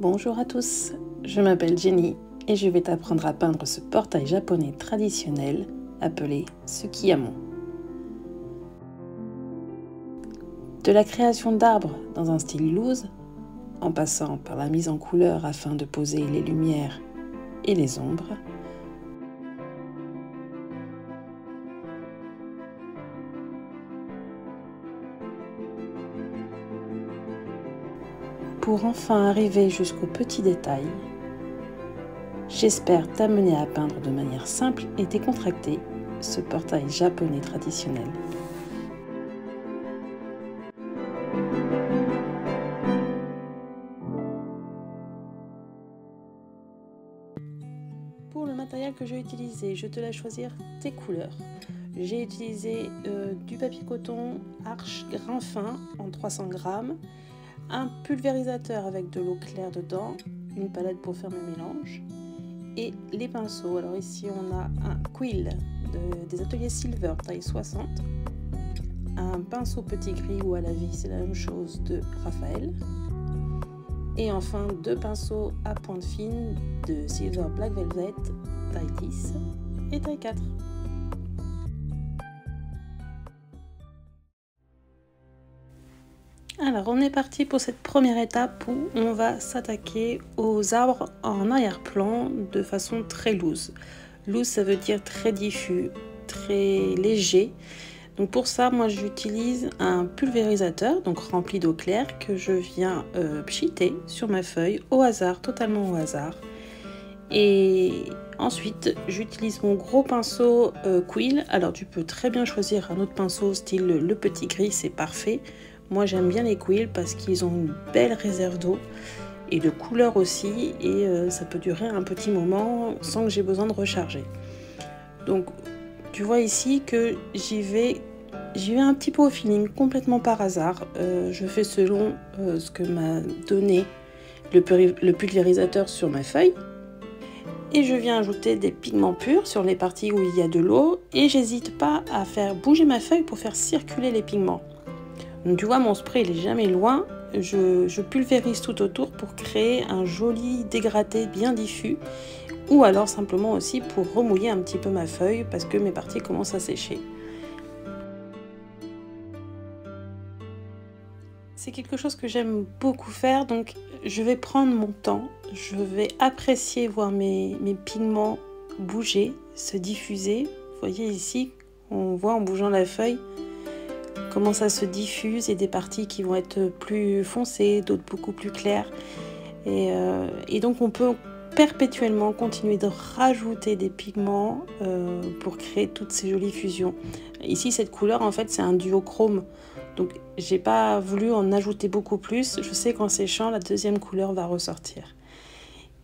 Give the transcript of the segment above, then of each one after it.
Bonjour à tous, je m'appelle Jenny et je vais t'apprendre à peindre ce portail japonais traditionnel appelé Tsukiyamon. De la création d'arbres dans un style loose, en passant par la mise en couleur afin de poser les lumières et les ombres, pour enfin arriver jusqu'aux petits détails, j'espère t'amener à peindre de manière simple et décontractée ce portail japonais traditionnel. Pour le matériel que j'ai utilisé, je te laisse choisir tes couleurs. J'ai utilisé du papier coton Arches grain fin en 300 grammes, un pulvérisateur avec de l'eau claire dedans, une palette pour faire mes mélanges et les pinceaux. Alors ici on a un quill des ateliers Silver taille 60, un pinceau petit gris ou à la vie, c'est la même chose, de Raphaël, et enfin deux pinceaux à pointe fine de Silver Black Velvet taille 10 et taille 4. Alors on est parti pour cette première étape où on va s'attaquer aux arbres en arrière-plan de façon très loose. Loose, ça veut dire très diffus, très léger. Donc pour ça, moi j'utilise un pulvérisateur donc rempli d'eau claire que je viens pchiter sur ma feuille au hasard, totalement au hasard. Et ensuite j'utilise mon gros pinceau quill. Alors tu peux très bien choisir un autre pinceau style le petit gris, c'est parfait. Moi j'aime bien les quills parce qu'ils ont une belle réserve d'eau et de couleur aussi, et ça peut durer un petit moment sans que j'ai besoin de recharger. Donc tu vois ici que j'y vais un petit peu au feeling, complètement par hasard. Je fais selon ce que m'a donné le pulvérisateur sur ma feuille. Et je viens ajouter des pigments purs sur les parties où il y a de l'eau, et j'hésite pas à faire bouger ma feuille pour faire circuler les pigments. Donc tu vois, mon spray il est jamais loin, je pulvérise tout autour pour créer un joli dégradé bien diffus, ou alors simplement aussi pour remouiller un petit peu ma feuille parce que mes parties commencent à sécher. C'est quelque chose que j'aime beaucoup faire, donc je vais prendre mon temps, je vais apprécier voir mes pigments bouger, se diffuser. Vous voyez ici, on voit en bougeant la feuille comment ça se diffuse, et des parties qui vont être plus foncées, d'autres beaucoup plus claires. Et donc on peut perpétuellement continuer de rajouter des pigments pour créer toutes ces jolies fusions. Ici cette couleur en fait c'est un duochrome, donc j'ai pas voulu en ajouter beaucoup plus. Je sais qu'en séchant la deuxième couleur va ressortir.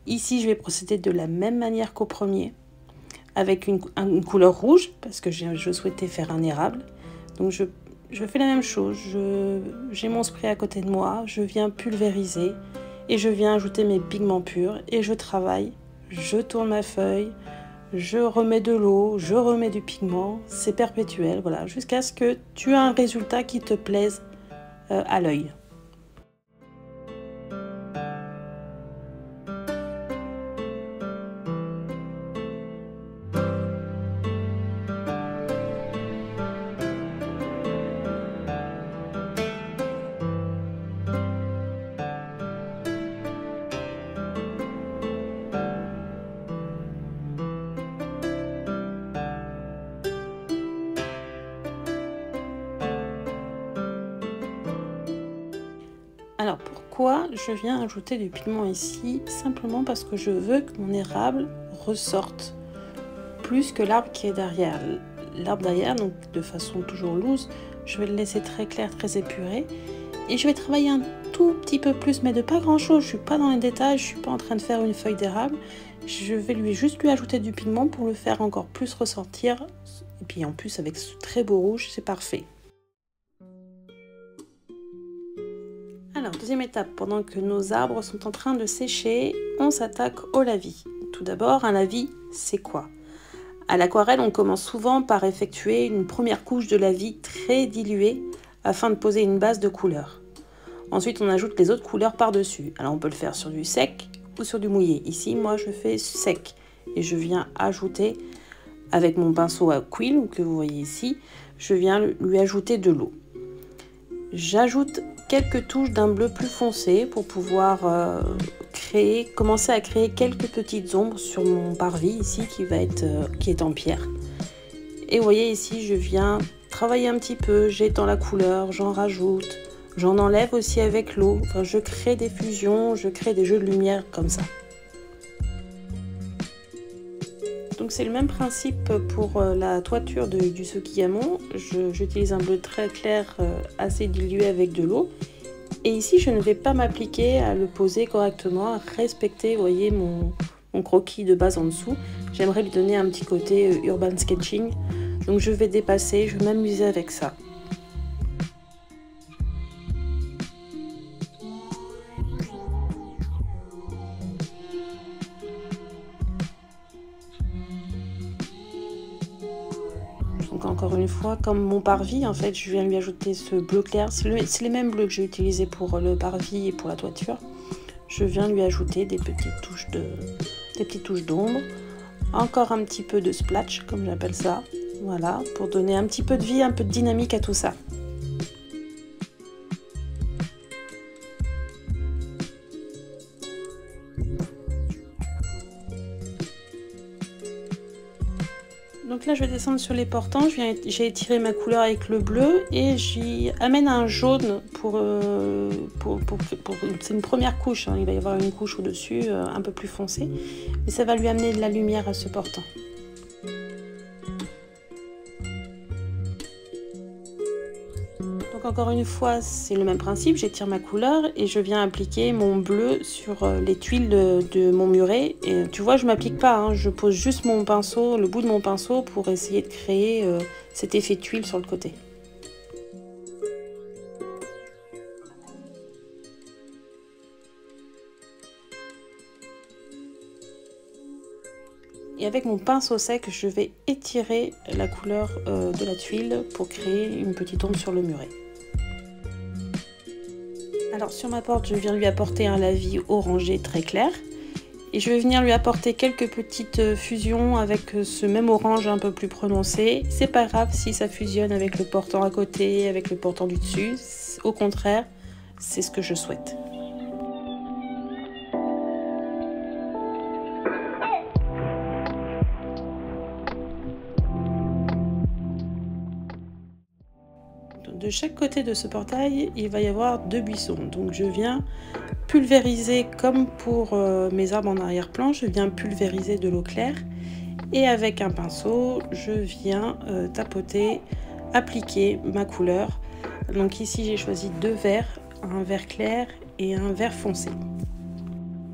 Ici je vais procéder de la même manière qu'au premier, avec une couleur rouge parce que je souhaitais faire un érable. Donc je fais la même chose, j'ai mon spray à côté de moi, je viens pulvériser et je viens ajouter mes pigments purs et je travaille, je tourne ma feuille, je remets de l'eau, je remets du pigment, c'est perpétuel, voilà, jusqu'à ce que tu aies un résultat qui te plaise à l'œil. Alors pourquoi je viens ajouter du pigment ici? Simplement parce que je veux que mon érable ressorte plus que l'arbre qui est derrière. L'arbre derrière, donc de façon toujours loose, je vais le laisser très clair, très épuré. Et je vais travailler un tout petit peu plus, mais de pas grand chose. Je suis pas dans les détails, je suis pas en train de faire une feuille d'érable. Je vais juste lui ajouter du pigment pour le faire encore plus ressortir. Et puis en plus avec ce très beau rouge, c'est parfait. Alors, deuxième étape, pendant que nos arbres sont en train de sécher, on s'attaque au lavis. Tout d'abord, un lavis, c'est quoi? À l'aquarelle, on commence souvent par effectuer une première couche de lavis très diluée afin de poser une base de couleur. Ensuite, on ajoute les autres couleurs par-dessus. Alors, on peut le faire sur du sec ou sur du mouillé. Ici, moi, je fais sec. Et je viens ajouter, avec mon pinceau à quill, que vous voyez ici, je viens lui ajouter de l'eau. J'ajoute quelques touches d'un bleu plus foncé pour pouvoir commencer à créer quelques petites ombres sur mon parvis ici qui est en pierre. Et vous voyez ici, je viens travailler un petit peu, j'étends la couleur, j'en rajoute, j'en enlève aussi avec l'eau. Enfin, je crée des fusions, je crée des jeux de lumière comme ça. Donc c'est le même principe pour la toiture du Sukiyamo. J'utilise un bleu très clair, assez dilué avec de l'eau. Et ici, je ne vais pas m'appliquer à le poser correctement, à respecter, vous voyez, mon croquis de base en dessous. J'aimerais lui donner un petit côté urban sketching. Donc je vais dépasser, je vais m'amuser avec ça. Donc encore une fois, comme mon parvis, en fait, je viens lui ajouter ce bleu clair. C'est les mêmes bleus que j'ai utilisés pour le parvis et pour la toiture. Je viens lui ajouter des petites touches d'ombre. Encore un petit peu de splash, comme j'appelle ça. Voilà, pour donner un petit peu de vie, un peu de dynamique à tout ça. Donc là, je vais descendre sur les portants. J'ai étiré ma couleur avec le bleu et j'y amène un jaune c'est une première couche. Hein. Il va y avoir une couche au-dessus, un peu plus foncée. Mais ça va lui amener de la lumière à ce portant. Donc encore une fois, c'est le même principe. J'étire ma couleur et je viens appliquer mon bleu sur les tuiles de mon muret. Et tu vois, je m'applique pas, hein. Je pose juste mon pinceau, le bout de mon pinceau pour essayer de créer cet effet tuile sur le côté. Et avec mon pinceau sec, je vais étirer la couleur de la tuile pour créer une petite ombre sur le muret. Alors sur ma porte, je viens lui apporter un lavis orangé très clair. Et je vais venir lui apporter quelques petites fusions avec ce même orange un peu plus prononcé. C'est pas grave si ça fusionne avec le portant à côté, avec le portant du dessus. Au contraire, c'est ce que je souhaite. De chaque côté de ce portail, il va y avoir 2 buissons. Donc je viens pulvériser, comme pour mes arbres en arrière-plan, je viens pulvériser de l'eau claire. Et avec un pinceau, je viens tapoter, appliquer ma couleur. Donc ici, j'ai choisi 2 verts, un vert clair et un vert foncé.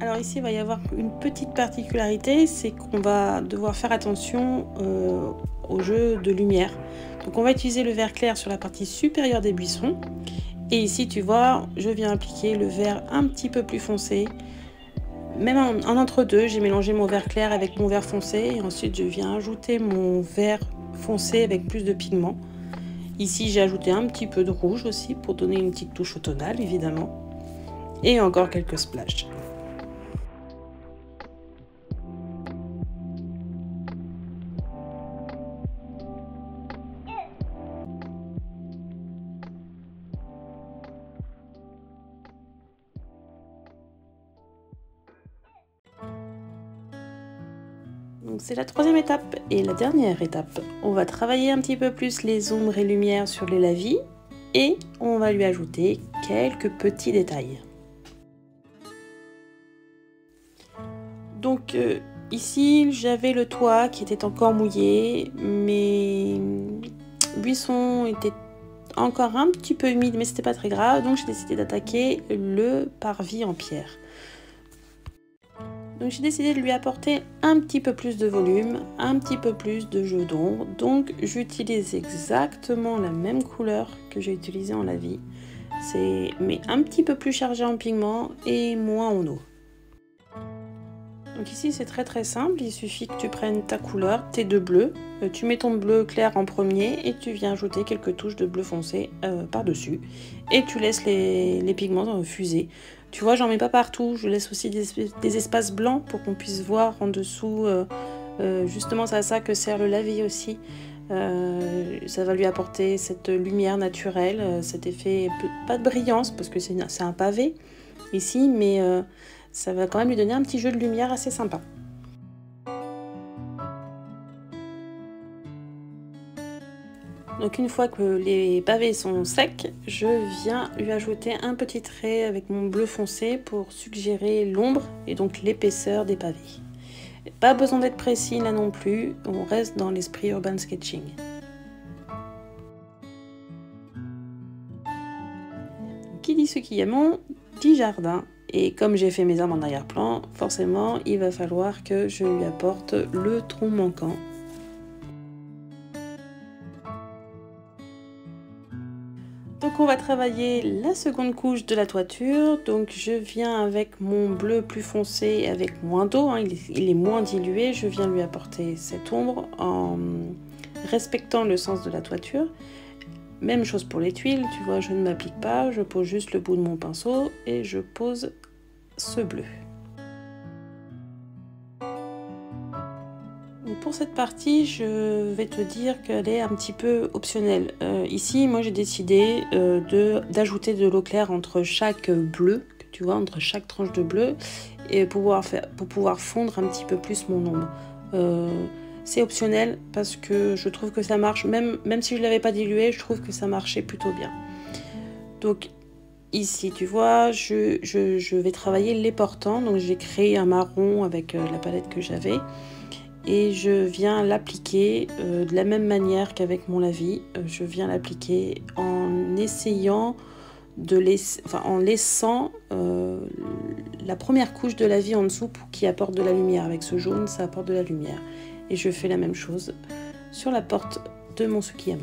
Alors ici, il va y avoir une petite particularité, c'est qu'on va devoir faire attention au jeu de lumière. Donc on va utiliser le vert clair sur la partie supérieure des buissons. Et ici, tu vois, je viens appliquer le vert un petit peu plus foncé. Même en entre-deux, j'ai mélangé mon vert clair avec mon vert foncé. Et ensuite, je viens ajouter mon vert foncé avec plus de pigments. Ici, j'ai ajouté un petit peu de rouge aussi pour donner une petite touche automnale, évidemment. Et encore quelques splashes. Donc c'est la 3e étape et la dernière étape. On va travailler un petit peu plus les ombres et lumières sur les lavis et on va lui ajouter quelques petits détails. Donc ici j'avais le toit qui était encore mouillé, mes buissons étaient encore un petit peu humides mais c'était pas très grave, donc j'ai décidé d'attaquer le parvis en pierre. Donc j'ai décidé de lui apporter un petit peu plus de volume, un petit peu plus de jeu d'ombre. Donc j'utilise exactement la même couleur que j'ai utilisée en lavis, mais un petit peu plus chargé en pigment et moins en eau. Donc ici c'est très simple, il suffit que tu prennes ta couleur, tes deux bleus, tu mets ton bleu clair en premier et tu viens ajouter quelques touches de bleu foncé par-dessus et tu laisses les pigments fuser. Tu vois, j'en mets pas partout, je laisse aussi des espaces blancs pour qu'on puisse voir en dessous, justement c'est à ça que sert le lavis aussi. Ça va lui apporter cette lumière naturelle, cet effet, pas de brillance parce que c'est un pavé ici, mais ça va quand même lui donner un petit jeu de lumière assez sympa. Donc une fois que les pavés sont secs, je viens lui ajouter un petit trait avec mon bleu foncé pour suggérer l'ombre et donc l'épaisseur des pavés. Pas besoin d'être précis là non plus, on reste dans l'esprit urban sketching. Qui dit Tsukiyamon dit jardin. Et comme j'ai fait mes arbres en arrière-plan, forcément, il va falloir que je lui apporte le tronc manquant. Donc on va travailler la seconde couche de la toiture. Donc je viens avec mon bleu plus foncé avec moins d'eau, hein, il est moins dilué. Je viens lui apporter cette ombre en respectant le sens de la toiture. Même chose pour les tuiles, tu vois, je ne m'applique pas, je pose juste le bout de mon pinceau et je pose ce bleu. Pour cette partie, je vais te dire qu'elle est un petit peu optionnelle. Ici, moi j'ai décidé d'ajouter de l'eau claire entre chaque bleu, tu vois, entre chaque tranche de bleu, et pour pouvoir fondre un petit peu plus mon ombre. C'est optionnel parce que je trouve que ça marche, même si je ne l'avais pas dilué, je trouve que ça marchait plutôt bien. Donc ici, tu vois, je vais travailler les portants. Donc j'ai créé un marron avec la palette que j'avais. Et je viens l'appliquer de la même manière qu'avec mon lavis. Je viens l'appliquer en essayant en laissant la première couche de lavis en dessous pour qui apporte de la lumière. Avec ce jaune, ça apporte de la lumière. Et je fais la même chose sur la porte de mon Tsukiyamon.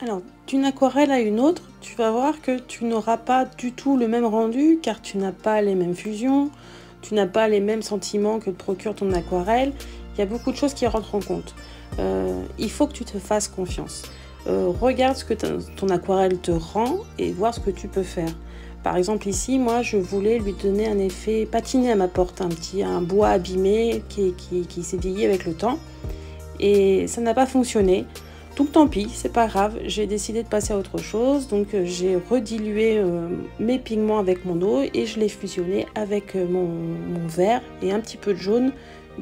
Alors, d'une aquarelle à une autre, tu vas voir que tu n'auras pas du tout le même rendu car tu n'as pas les mêmes fusions, tu n'as pas les mêmes sentiments que te procure ton aquarelle. Il y a beaucoup de choses qui rentrent en compte. Il faut que tu te fasses confiance. Regarde ce que ton aquarelle te rend et voir ce que tu peux faire. Par exemple ici, moi je voulais lui donner un effet patiné à ma porte, un bois abîmé qui s'est vieilli avec le temps. Et ça n'a pas fonctionné. Donc tant pis, c'est pas grave, j'ai décidé de passer à autre chose. Donc j'ai redilué mes pigments avec mon eau et je l'ai fusionné avec mon vert et un petit peu de jaune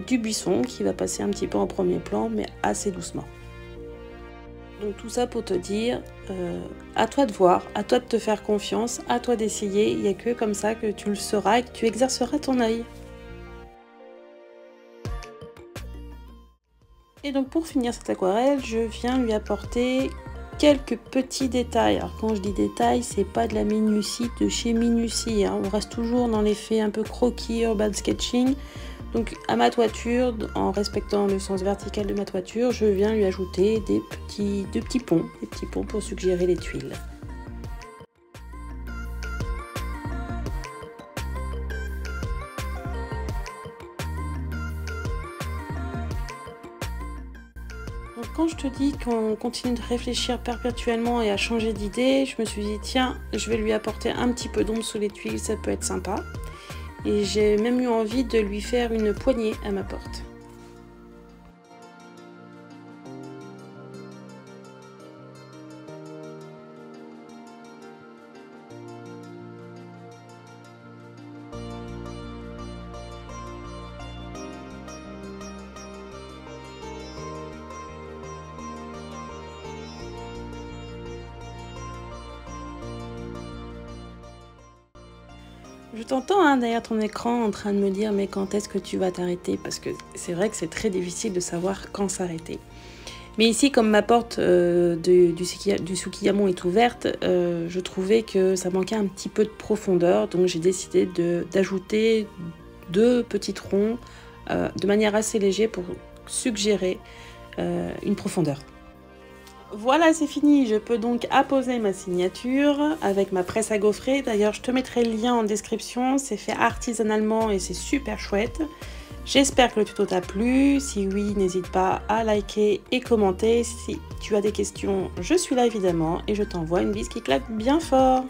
du buisson qui va passer un petit peu en premier plan, mais assez doucement. Donc tout ça pour te dire, à toi de voir, à toi de te faire confiance, à toi d'essayer. Il n'y a que comme ça que tu le sauras et que tu exerceras ton œil. Et donc pour finir cette aquarelle, je viens lui apporter quelques petits détails. Alors quand je dis détails, c'est pas de la minutie de chez Minutie, hein. On reste toujours dans l'effet un peu croquis, urban sketching. Donc à ma toiture, en respectant le sens vertical de ma toiture, je viens lui ajouter des petits ponts pour suggérer les tuiles. Donc quand je te dis qu'on continue de réfléchir perpétuellement et à changer d'idée, je me suis dit tiens, je vais lui apporter un petit peu d'ombre sous les tuiles, ça peut être sympa. Et j'ai même eu envie de lui faire une poignée à ma porte. Je t'entends hein, derrière ton écran en train de me dire mais quand est-ce que tu vas t'arrêter? Parce que c'est vrai que c'est très difficile de savoir quand s'arrêter. Mais ici, comme ma porte du Tsukiyamon est ouverte, je trouvais que ça manquait un petit peu de profondeur. Donc j'ai décidé d'ajouter 2 petits troncs de manière assez légère pour suggérer une profondeur. Voilà, c'est fini, je peux donc apposer ma signature avec ma presse à gaufrer. D'ailleurs, je te mettrai le lien en description, c'est fait artisanalement et c'est super chouette. J'espère que le tuto t'a plu, si oui, n'hésite pas à liker et commenter. Si tu as des questions, je suis là évidemment et je t'envoie une bise qui claque bien fort.